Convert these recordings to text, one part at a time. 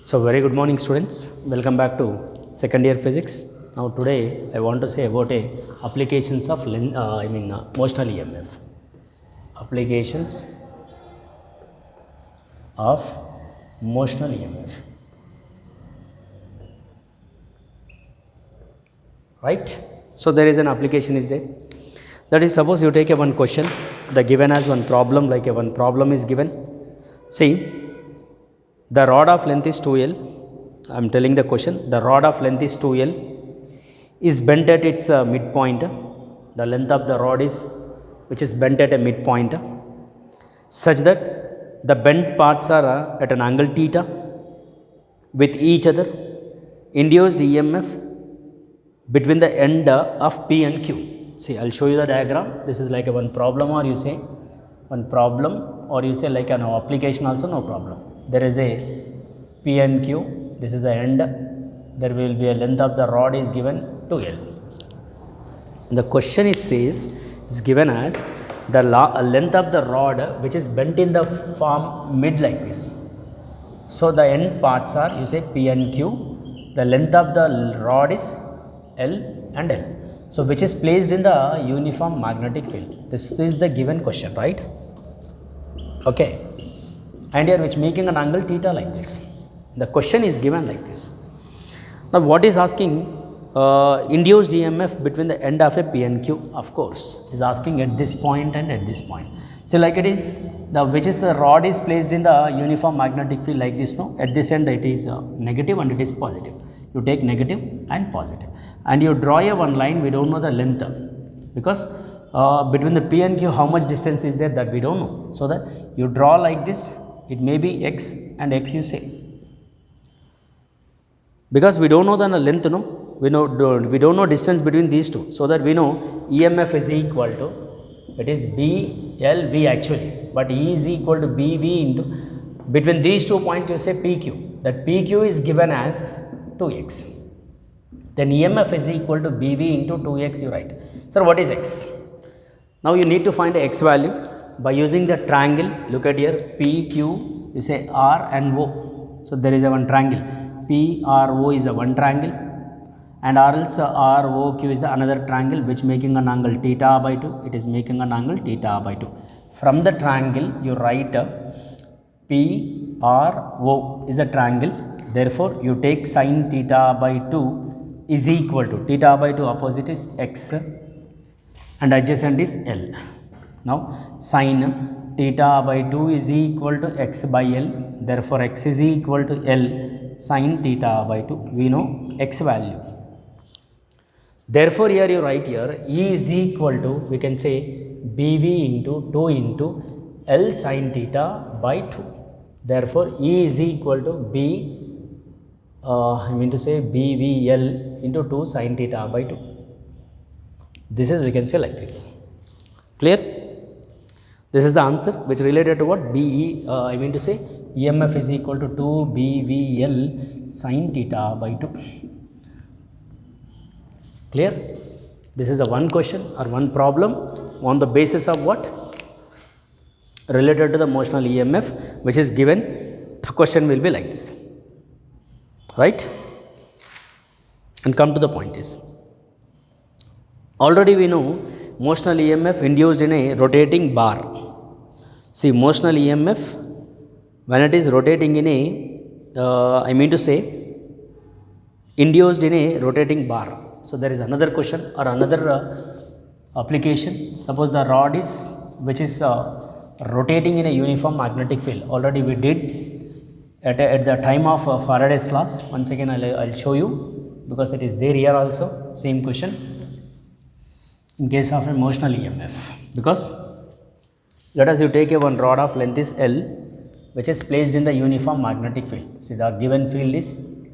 So very good morning students, welcome back to second year physics. Now today I want to say about applications of motional EMF. Applications of motional EMF. Right? So there is an application is there. That is, suppose you take a one question, the given as one problem, like a one problem is given. See, the rod of length is 2L. I am telling the question. The rod of length is 2L, is bent at its midpoint. The length of the rod is, which is bent at a midpoint, such that the bent parts are at an angle theta with each other. Induced EMF between the end of P and Q. See, I will show you the diagram. This is like a one problem, or you say one problem, or you say like an application also, no problem. There is a P and Q, this is the end, there will be a length of the rod is given 2L. The question is given as the length of the rod which is bent in the form mid like this. So the end parts are, you say P and Q, the length of the rod is L and L. So which is placed in the uniform magnetic field. This is the given question, right? Okay. And here which making an angle theta like this. The question is given like this. Now what is asking induced EMF between the end of a P and Q, of course, is asking at this point and at this point. So like it is, the which is the rod is placed in the uniform magnetic field like this, no? At this end it is negative and it is positive. You take negative and positive. And you draw a one line, we don't know the length, because between the P and Q how much distance is there, that we don't know. So that you draw like this, it may be x and x you say. Because we don't know the length, no? We don't know distance between these two. So that we know EMF is equal to, it is BLV actually, but E is equal to BV into, between these 2 points you say PQ. That PQ is given as 2x. Then EMF is equal to BV into 2x you write. Sir, what is x? Now you need to find a x value by using the triangle. Look at here, PQ, you say R and O. So there is a one triangle. PRO is a one triangle, and ROQ is the another triangle which making an angle theta by 2. It is making an angle theta by 2. From the triangle you write PRO is a triangle. Therefore you take sin theta by 2 is equal to, theta by 2 opposite is x and adjacent is L. Now sin theta by 2 is equal to x by L. Therefore x is equal to L sin theta by 2. We know x value. Therefore here you write here E is equal to, we can say BV into 2 into L sin theta by 2. Therefore E is equal to BVL into 2 sin theta by 2. This is, we can say like this. Clear? This is the answer which related to what? EMF is equal to 2 BVL sin theta by 2. Clear? This is a one question or one problem on the basis of what? Related to the motional EMF which is given. The question will be like this. Right? And come to the point is, already we know motional EMF induced in a rotating bar. See, motional EMF when it is rotating in a, induced in a rotating bar. So there is another question or another application. Suppose the rod is, which is rotating in a uniform magnetic field. Already we did at the time of Faraday's class. Once again I'll show you, because it is there here also, same question in case of a motional EMF. Because let us you take a one rod of length is L which is placed in the uniform magnetic field. See, the given field is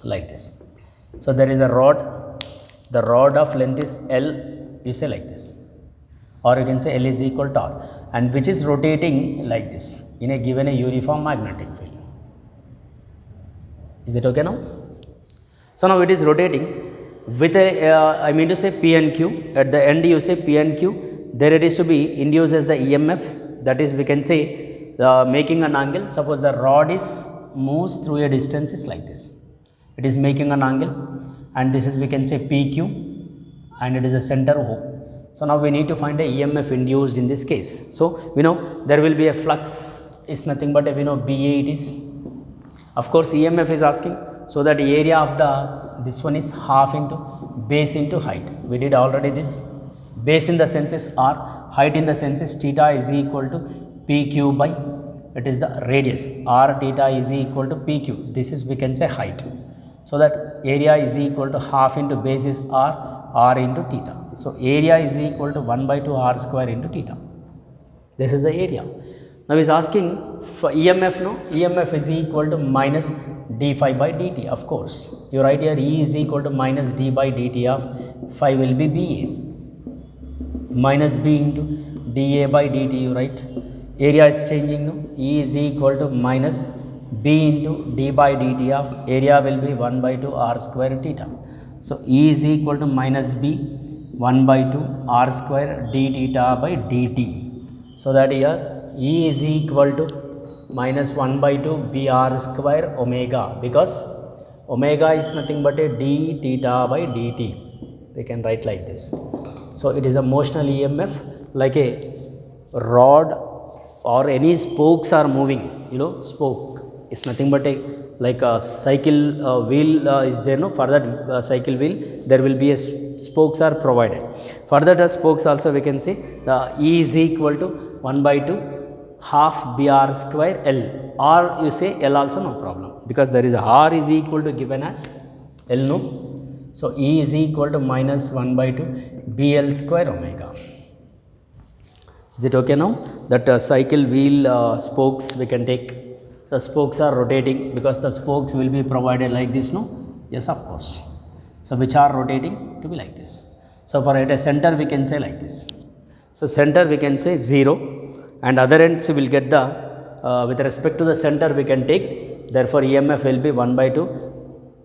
like this. So there is a rod, the rod of length is L, you say like this, or you can say L is equal to R, and which is rotating like this in a given a uniform magnetic field. Is it okay now? So now it is rotating with a P and Q. At the end you say P and Q, there it is to be induced as the EMF, that is we can say making an angle. Suppose the rod is moves through a distance is like this. It is making an angle, and this is, we can say, PQ, and it is a center O. So now we need to find a EMF induced in this case. So we know there will be a flux is nothing but we know BA it is. Of course EMF is asking, so that area of the this one is half into base into height. We did already this. Base in the sense is R, height in the sense is theta is equal to PQ by, it is the radius, R theta is equal to PQ. This is, we can say, height. So that area is equal to half into base is R into theta. So area is equal to 1 by 2 R square into theta. This is the area. Now he is asking for EMF, no? EMF is equal to minus d phi by dt. Of course, you write here E is equal to minus d by dt of phi will be BA. Minus B into dA by dt, you write. Area is changing, no? E is equal to minus B into d by dt of area will be 1 by 2 R square theta. So E is equal to minus B 1 by 2 R square d theta by dt. So that here E is equal to minus 1 by 2 BR square omega, because omega is nothing but a d theta by dt. We can write like this. So it is a motional EMF, like a rod or any spokes are moving, you know, spoke is nothing but a, like a cycle wheel is there, no? For that cycle wheel there will be a spokes are provided. For that spokes also we can say the E is equal to 1 by 2 half BR square L, or you say L also, no problem, because there is a R is equal to given as L, no? So E is equal to minus 1 by 2 BL square omega. Is it okay now? That cycle wheel spokes we can take. The spokes are rotating because the spokes will be provided like this, no? Yes, of course. So which are rotating to be like this. So for at a center we can say like this. So center we can say 0, and other ends will get the with respect to the center we can take. Therefore EMF will be 1 by 2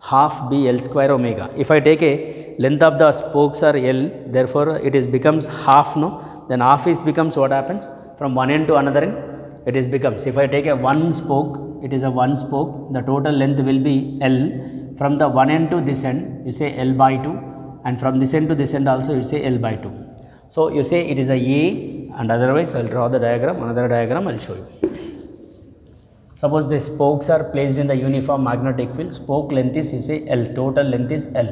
half B L square omega. If I take a length of the spokes are L, therefore it is becomes half, no? Then half is becomes what happens from one end to another end. It is becomes, if I take a one spoke, it is a one spoke, the total length will be L. From the one end to this end you say L by 2, and from this end to this end also you say L by 2. So you say it is a A, and otherwise I will draw the diagram, another diagram I will show you. Suppose the spokes are placed in the uniform magnetic field, spoke length is, you say, L, total length is L.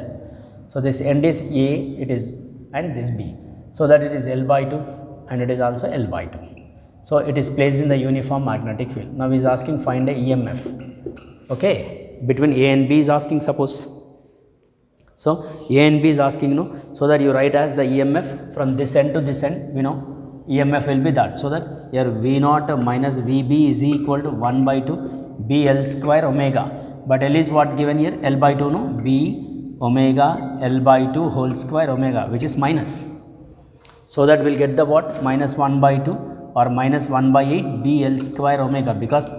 So this end is A, it is, and this B. So that it is L by 2, and it is also L by 2. So it is placed in the uniform magnetic field. Now he is asking find a EMF. Okay, between A and B is asking, suppose. So A and B is asking, no? So that you write as the EMF from this end to this end, we know EMF will be that. So that here V0 minus VB is equal to 1 by 2 BL square omega. But L is what given here? L by 2, no? B omega L by 2 whole square omega, which is minus. So that we will get the what? Minus 1 by 2 or minus 1 by 8 BL square omega, because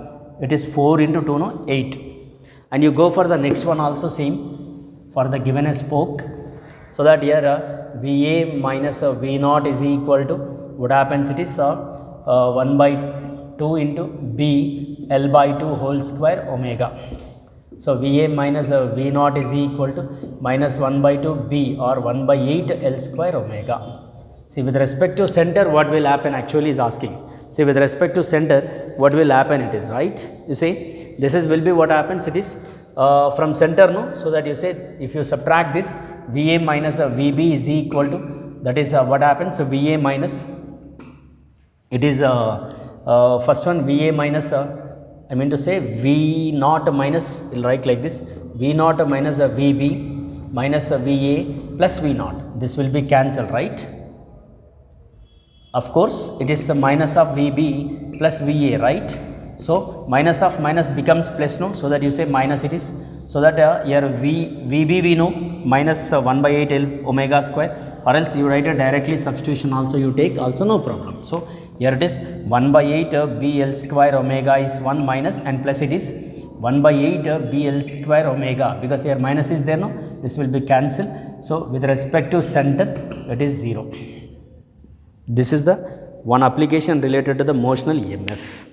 it is 4 into 2, no? 8. And you go for the next one also same for the given a spoke. So that here VA minus V0 is equal to, what happens, it is 1 by 2 into B L by 2 whole square omega. So VA minus V0 is equal to minus 1 by 2 B or 1 by 8 L square omega. See, with respect to center what will happen actually is asking. See, with respect to center what will happen it is, right? You see, this is will be what happens, it is from center, no? So that you say if you subtract this, VA minus VB is equal to, that is what happens, so VA minus, it is first one VA minus I mean to say V0 minus, will write like this, V0 minus VB minus VA plus V0. This will be cancelled, right? Of course, it is a minus of VB plus VA, right? So minus of minus becomes plus, no? So that you say minus it is. So that here VB we know minus 1 by 8 L omega square, or else you write a directly substitution also you take, also no problem. So here it is 1 by 8 BL square omega is 1 minus, and plus it is 1 by 8 BL square omega, because here minus is there, no? This will be cancelled. So with respect to center it is 0. This is the one application related to the motional EMF.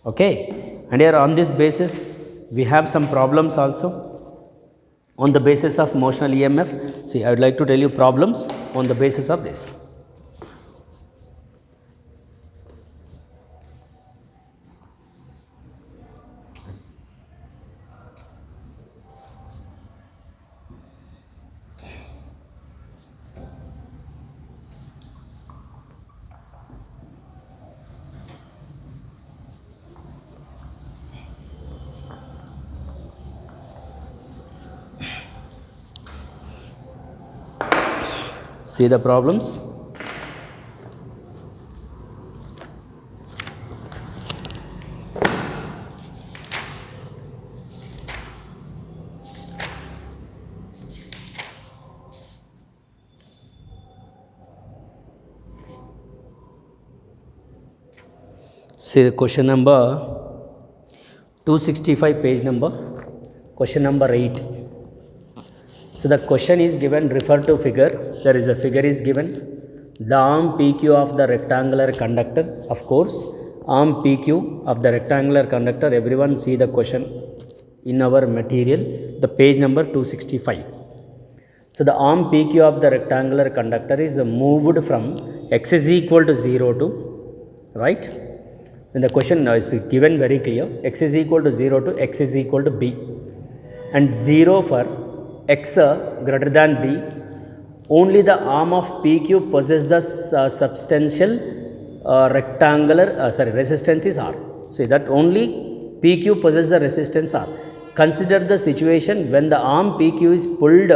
Okay. And here on this basis, we have some problems also on the basis of motional EMF. See, I would like to tell you problems on the basis of this. See the problems. See the question number 265, page number, question number 8. So the question is given, refer to figure. There is a figure is given. The arm PQ of the rectangular conductor, of course, arm PQ of the rectangular conductor. Everyone see the question in our material, the page number 265. So the arm PQ of the rectangular conductor is moved from x is equal to 0 to, right? And the question is given very clear, x is equal to 0 to x is equal to b, and 0 for x greater than b. Only the arm of PQ possesses the substantial resistance is R. See that only PQ possesses the resistance R. Consider the situation when the arm PQ is pulled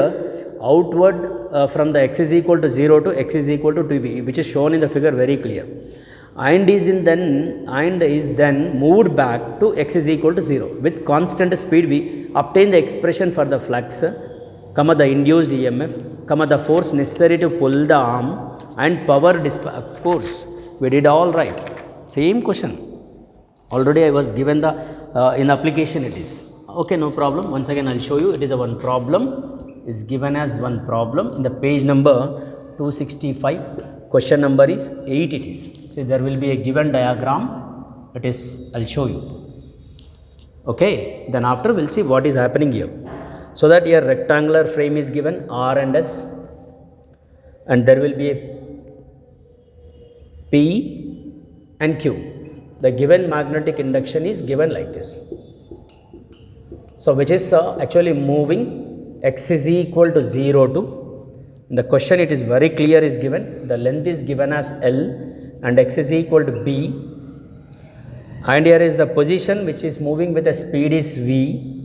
outward from the x is equal to 0 to x is equal to 2b, which is shown in the figure very clear, and is then moved back to x is equal to 0. With constant speed, we obtain the expression for the flux, the induced EMF, the force necessary to pull the arm, and power of course, we did all right. Same question. Already I was given the in application it is. Okay, no problem. Once again I will show you. It is a one problem. Is given as one problem in the page number 265. Question number is 8 it is. So there will be a given diagram. It is, I will show you. Okay. Then after we will see what is happening here. So that your rectangular frame is given R and S, and there will be a P and Q. The given magnetic induction is given like this. So which is actually moving x is equal to 0 to, in the question it is very clear is given, the length is given as L and x is equal to B, and here is the position which is moving with a speed is V.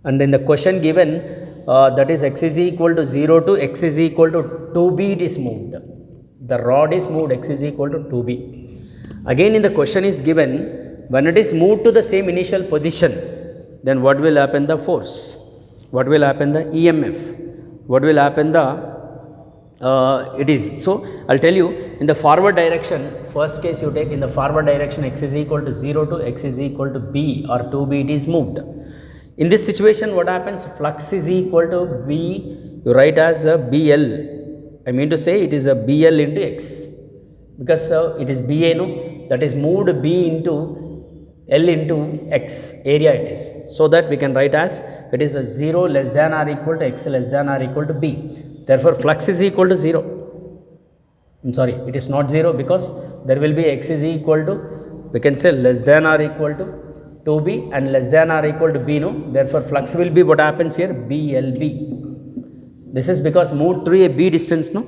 And in the question given, that is x is equal to 0 to x is equal to 2b, it is moved. The rod is moved, x is equal to 2b. Again in the question is given, when it is moved to the same initial position, then what will happen the force? What will happen the EMF? What will happen the, it is. So, I will tell you in the forward direction, first case you take in the forward direction x is equal to 0 to x is equal to b or 2b, it is moved. In this situation, what happens? Flux is equal to B, you write as a BL. I mean to say it is a BL into X, because it is BA, no? That is moved B into L into X area it is. So that we can write as it is a 0 less than or equal to X less than or equal to B. Therefore, flux is equal to 0. I am sorry, it is not 0 because there will be X is equal to, we can say less than or equal to 2b and less than or equal to b, no? Therefore, flux will be what happens here, BLB. This is because moved through a b distance, no?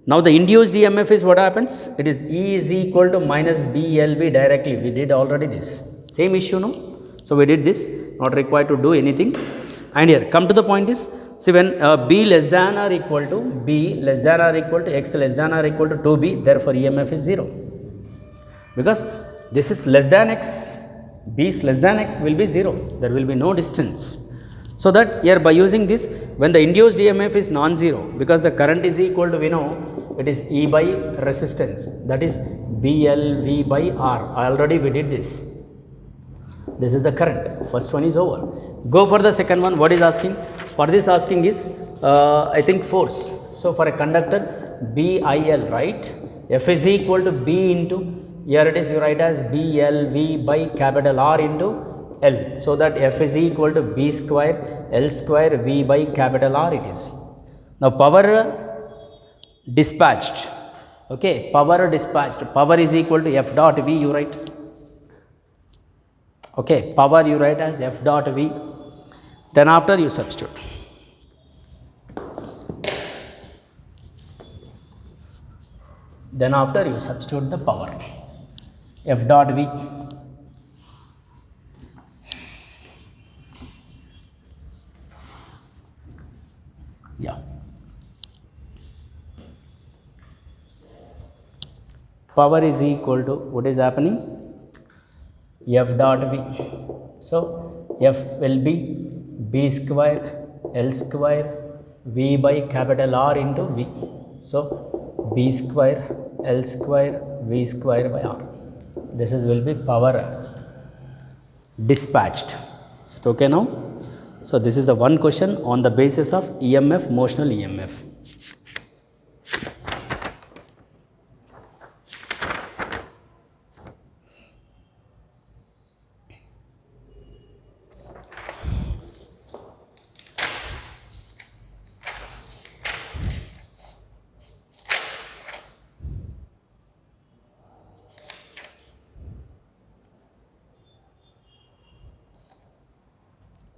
Now, the induced EMF is what happens? It is E is equal to minus BLB directly. We did already this. Same issue, no? So, we did this, not required to do anything. And here, come to the point is, see when b less than or equal to b less than or equal to x less than or equal to 2b, therefore, EMF is 0. Because this is less than x, b is less than x will be 0, there will be no distance. So that here by using this, when the induced EMF is non-zero, because the current is equal to, we know, it is E by resistance, that is BLV by R. Already we did this. This is the current, first one is over. Go for the second one, what is asking? For this asking is, I think force. So for a conductor, BIL, right? F is equal to B into Here it is, you write as BLV by capital R into L. So that F is equal to B square L square V by capital R it is. Now power dispatched. Okay, power dispatched. Power is equal to F dot V you write. Okay, power you write as F dot V. Then after you substitute. Then after you substitute the power. F dot V. Yeah. Power is equal to what is happening? F dot V. So F will be B square L square V by capital R into V. So B square L square V square by R. This is will be power dispatched. Is it okay now? So this is the one question on the basis of EMF, motional EMF.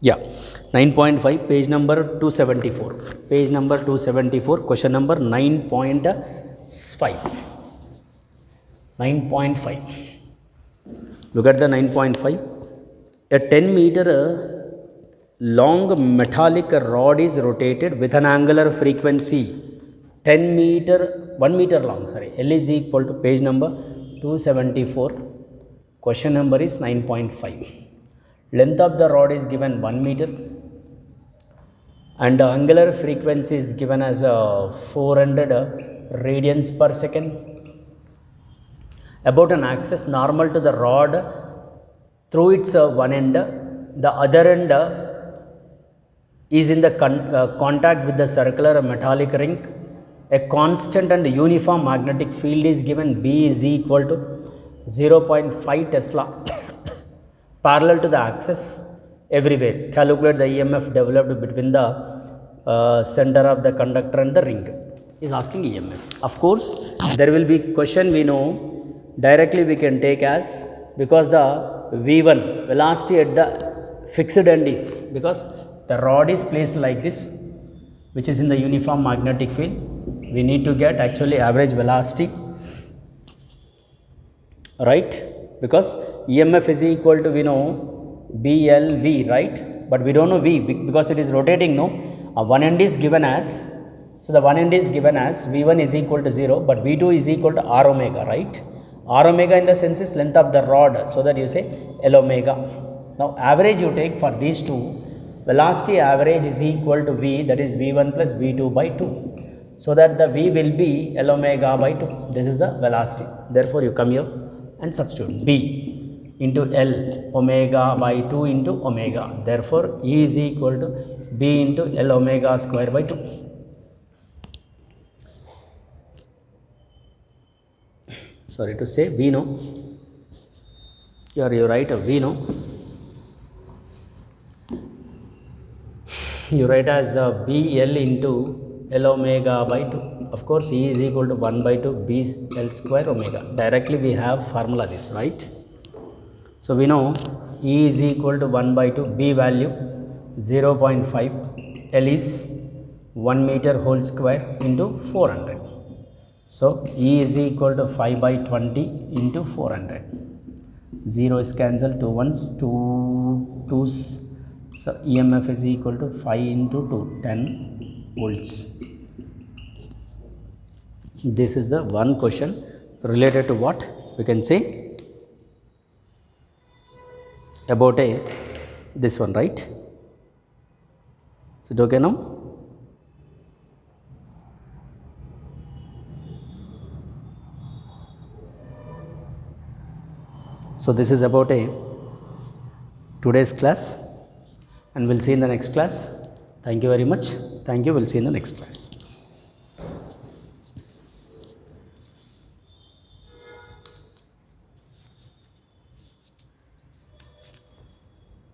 Yeah, 9.5, page number 274. Page number 274, question number 9.5. 9.5. Look at the 9.5. A 10 meter long metallic rod is rotated with an angular frequency 10 meter, 1 meter long, sorry. L is equal to page number 274. Question number is 9.5. Length of the rod is given 1 meter and the angular frequency is given as 400 radians per second. About an axis normal to the rod through its one end, the other end is in the contact with the circular metallic ring. A constant and uniform magnetic field is given. B is equal to 0.5 Tesla. Parallel to the axis everywhere. Calculate the EMF developed between the center of the conductor and the ring. Is asking EMF. Of course, there will be question we know directly we can take as, because the V1 velocity at the fixed end is, because the rod is placed like this, which is in the uniform magnetic field. We need to get actually average velocity, right? Because EMF is equal to, we know BLV, right? But we don't know V because it is rotating, no? One end is given as, so the one end is given as V1 is equal to 0, but V2 is equal to R omega, right? R omega in the sense is length of the rod, so that you say L omega. Now average you take for these two, velocity average is equal to V, that is V1 plus V2 by 2. So that the V will be L omega by 2. This is the velocity. Therefore you come here and substitute B into L omega by 2 into omega. Therefore E is equal to B into L omega square by 2. Sorry to say, we know. Here you write a V no. You write as BL into L omega by 2. Of course, E is equal to 1 by 2 B L square omega. Directly we have formula this, right? So we know E is equal to 1 by 2, B value 0.5, L is 1 meter whole square into 400. So E is equal to 5 by 20 into 400. 0 is cancelled, 2 1s, 2 2s. So EMF is equal to 5 into 2, 10 volts. This is the one question related to what we can say about this one, right? Is it okay now? So this is about today's class, and we'll see in the next class. Thank you very much. Thank you. We'll see in the next class.